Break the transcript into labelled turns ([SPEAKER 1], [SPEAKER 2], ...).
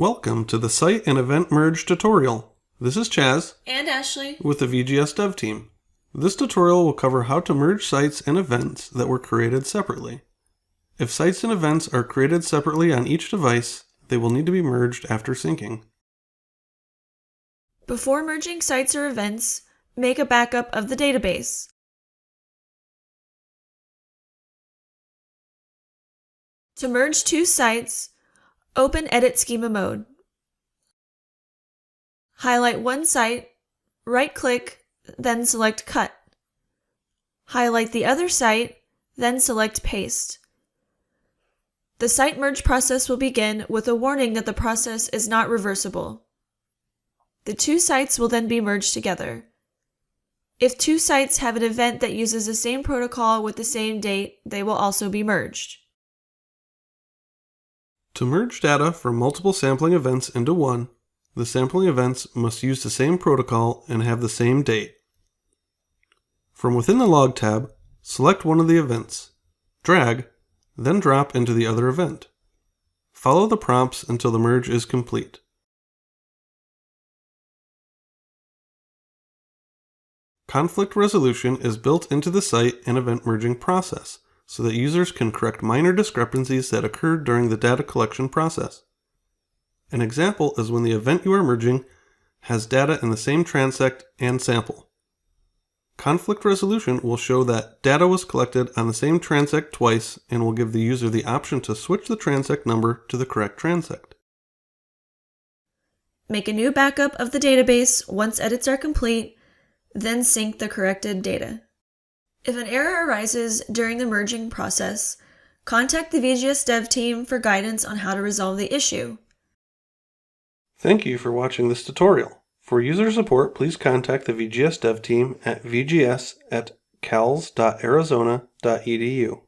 [SPEAKER 1] Welcome to the Site and Event Merge tutorial. This is Chaz
[SPEAKER 2] and Ashley
[SPEAKER 1] with the VGS Dev team. This tutorial will cover how to merge sites and events that were created separately. If sites and events are created separately on each device, they will need to be merged after syncing.
[SPEAKER 2] Before merging sites or events, make a backup of the database. To merge two sites, open Edit Schema mode. Highlight one site, right-click, then select Cut. Highlight the other site, then select Paste. The site merge process will begin with a warning that the process is not reversible. The two sites will then be merged together. If two sites have an event that uses the same protocol with the same date, they will also be merged.
[SPEAKER 1] To merge data from multiple sampling events into one, the sampling events must use the same protocol and have the same date. From within the Log tab, select one of the events, drag, then drop into the other event. Follow the prompts until the merge is complete. Conflict resolution is built into the site and event merging process, so that users can correct minor discrepancies that occurred during the data collection process. An example is when the event you are merging has data in the same transect and sample. Conflict resolution will show that data was collected on the same transect twice and will give the user the option to switch the transect number to the correct transect.
[SPEAKER 2] Make a new backup of the database once edits are complete, then sync the corrected data. If an error arises during the merging process, contact the VGS Dev team for guidance on how to resolve the issue.
[SPEAKER 1] Thank you for watching this tutorial. For user support, please contact the VGS Dev team at vgs.arizona.edu.